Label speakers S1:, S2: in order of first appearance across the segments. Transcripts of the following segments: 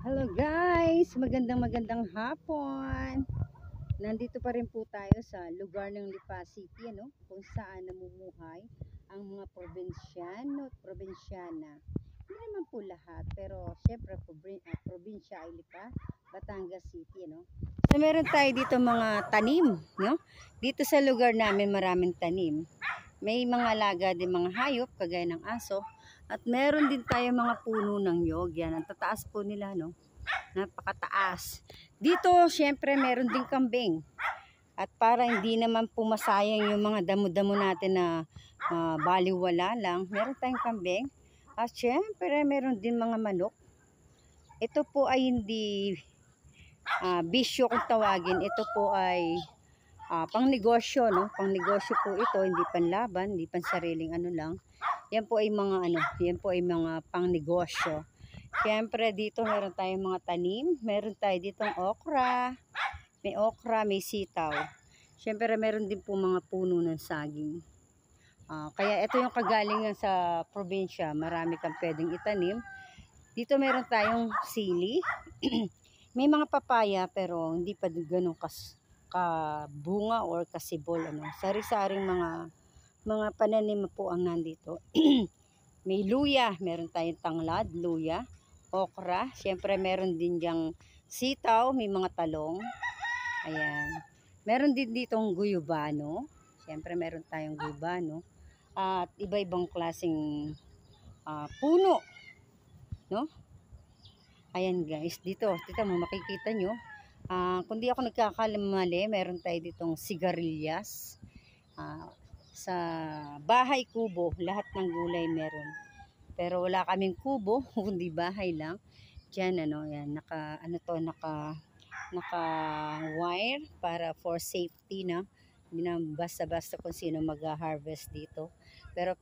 S1: Hello guys, magandang hapon. Nandito pa rin po tayo sa lugar ng Lipa City, kung saan namumuhay ang mga probinsyano at probinsyana. Hindi naman po lahat, pero syempre probinsya ay Lipa, Batangas City, So meron tayo dito mga tanim, no? Dito sa lugar namin maraming tanim. May mga alaga din mga hayop, kagaya ng aso. At meron din tayo mga puno ng nyog. Yan, ang tataas po nila, no? Napakataas. Dito, syempre, meron din kambing. At para hindi naman pumasayang yung mga damo-damo natin na baliwala lang, meron tayong kambing. At syempre, meron din mga manok. Ito po ay hindi bisyo kung tawagin. Ito po ay pang negosyo, no? Pang negosyo po ito, hindi panlaban, hindi pansariling ano lang. Yan po ay mga yan po ay mga pang negosyo. Siyempre dito meron tayong mga tanim, meron tayo ditong okra, may sitaw. Siyempre meron din po mga puno ng saging. Kaya ito yung kagalingan sa probinsya, marami kang pwedeng itanim. Dito meron tayong sili, may mga papaya pero hindi pa ganun kabunga or kasibol, sari-saring mga pananim po ang nandito. May luya, meron tayong tanglad, luya, okra, syempre meron din diyang sitaw, may mga talong. Ayan. Meron din ditong guyubano. Syempre meron tayong guyubano at iba-ibang klaseng puno, no? Ayan guys, dito mo makikita nyo. Kung di ako nagkakalimali, meron tayo ditong sigarilyas. Sa bahay kubo, lahat ng gulay meron. Pero wala kaming kubo, kundi bahay lang. Diyan yan, naka wire para for safety na. Hindi na basta-basta kung sino mag-harvest dito. Pero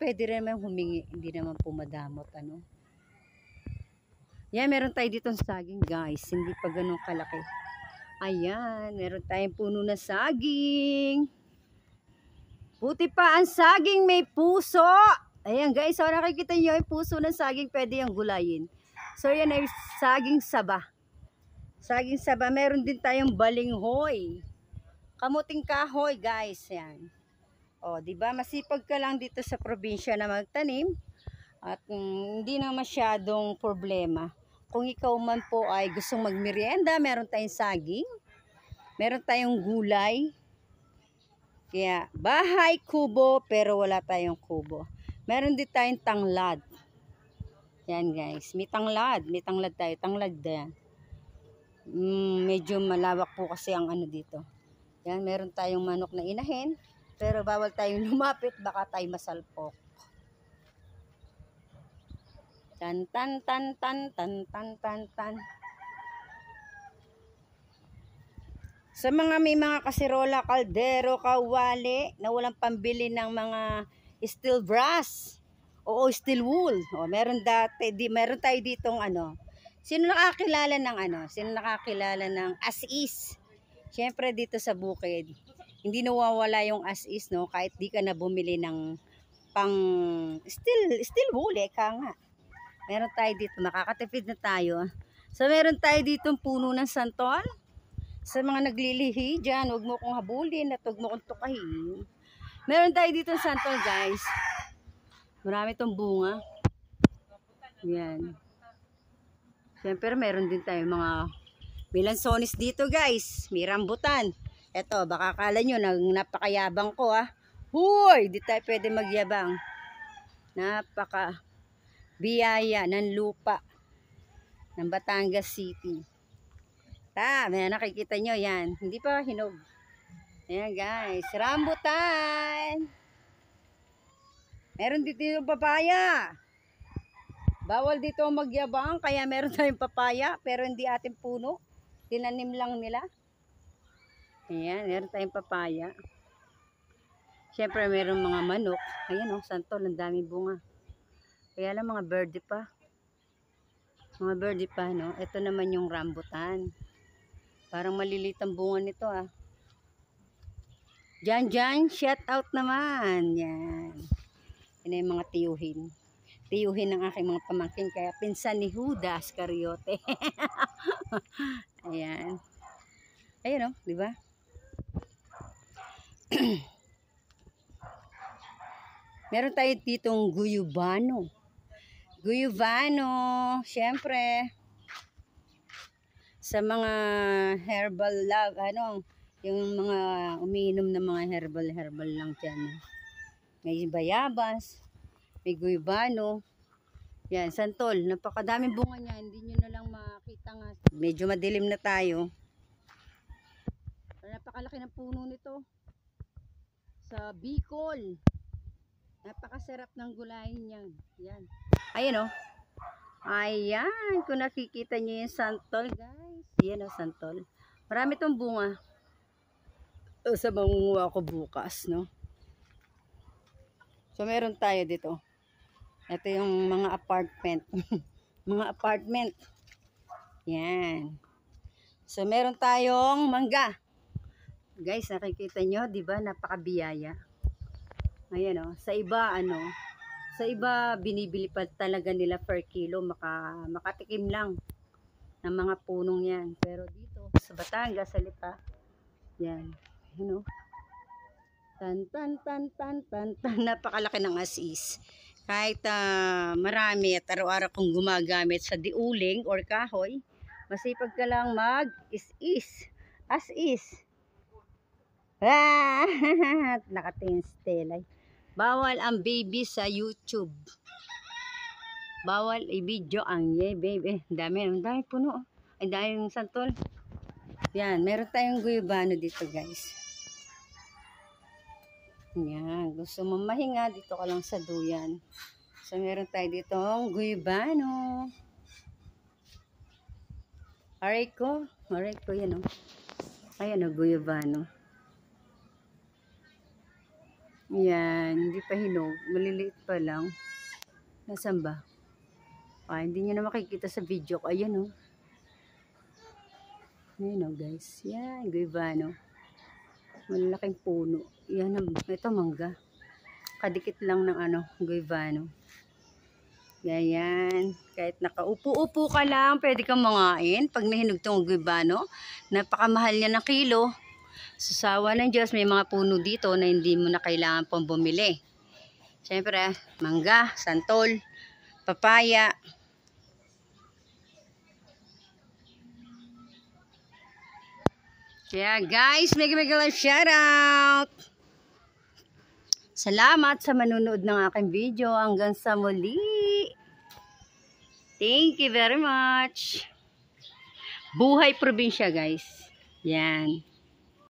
S1: pwede rin naman humingi, hindi naman pumadamot Yan, meron tayo ditong saging guys, hindi pa ganun kalaki. Ayan, meron tayong puno na saging. Buti pa ang saging may puso. Ayan guys, so nakikita nyo yung puso ng saging, pwede yung gulayin. So yan ay saging saba. Saging saba, meron din tayong balinghoy. Kamuting kahoy guys, yan. O, diba, masipag ka lang dito sa probinsya na magtanim. At hindi na masyadong problema. Kung ikaw man po ay gustong magmerienda, meron tayong saging. Meron tayong gulay. Kaya bahay, kubo, pero wala tayong kubo. Meron din tayong tanglad. Yan guys, may tanglad tayo, tanglad yan. Medyo malawak po kasi ang dito. Yan, meron tayong manok na inahin, pero bawal tayong lumapit, baka tayo masalpok. Tan tan tan tan tan tan tan tan. Sa may mga kasirola, kaldero, kawali na walang pambili ng mga steel brass o steel wool. Meron tayo ditong Sino nakakilala ng as-is? Siyempre dito sa bukid, hindi nawawala yung as-is, no? Kahit di ka na bumili ng pang steel wool, ka nga. Meron tayo dito, makakatipid na tayo. So meron tayo ditong puno ng santol. Sa mga naglilihi dyan, huwag mo kong habulin at huwag mo kong tukahin. Meron tayo dito santol guys. Marami itong bunga. Yan. Siyempre meron din tayo mga melansonis dito guys. May rambutan. Eto, baka akala nyo napakayabang ko Huy, di tayo pwede magyabang. Biyaya ng lupa ng Batangas City. May nakikita nyo yan. Hindi pa hinog. Ayan guys, rambutan. Meron dito yung papaya. Bawal dito magyabang, kaya meron tayong papaya, pero hindi ating puno. Tinanim lang nila. Ayan, meron tayong papaya. Siyempre meron mga manok. Ayan santol, ang daming bunga. Kaya lang mga birdie pa. Ito naman yung rambutan. Parang maliliit ang bunga nito Jan, shout out naman. Yan. Yan yung mga tiyuhin. tiyuhin ng aking mga pamangkin, kaya pinsan ni Judas Iscariote. Ayan. Ayun, di ba? Meron tayo ditong guyubano. Guyubano, syempre, sa mga herbal love, yung mga umiinom ng mga herbal lang dyan. May bayabas, may guyubano. Yan, santol. Napakadaming bunga niya. Hindi nyo na lang makita nga. Medyo madilim na tayo. Napakalaki ng puno nito. Sa Bicol. Napakasarap ng gulayin niya. Yan. Ayan, Ayan. Kung nakikita nyo yung santol, guys. Yan, santol. Marami tong bunga. Sa mangunguha ko bukas, no? So, meron tayo dito. Ito yung mga apartment. Mga apartment. Yan. So, meron tayong mangga. Guys, nakikita nyo, di ba? Napakabiyaya. Ayan, Sa iba, sa iba, binibili pa talaga nila per kilo. Makatikim lang ng mga punong yan. Pero dito, sa Batangas, sa Lipa, yan. Tan. Napakalaki ng asis. Kahit marami at araw-araw kong gumagamit sa diuling or kahoy, masipag ka lang mag-is-is. As-is. Nakatingin stelay. Bawal ang baby sa YouTube. Bawal i-video ang baby. Dami puno. Ay, dami yung santol. Yan, meron tayong guyubano dito, guys. Yan, gusto mo mahinga, dito ka lang sa duyan. So, meron tayo ditong guyubano. Aray ko, yan, Ayan, guyubano. Yan, hindi pa hinog. Maliliit pa lang. Nasaan ba? Hindi nyo na makikita sa video ko. Ayan, Ayan, guys. Yan, guyubano. Malaking puno. Yan, ito mangga. Kadikit lang ng guyubano. Yan. Kahit nakaupo-upo ka lang, pwede kang mangain. Pag nahinog itong guyubano, napakamahal niya ng kilo. Sasawa ng Diyos, may mga puno dito na hindi mo na kailangan pang bumili. Siyempre, mangga, santol, papaya. Kaya guys, mega love shoutout! Salamat sa manunood ng aking video. Hanggang sa muli. Thank you very much. Buhay probinsya, guys. Yan.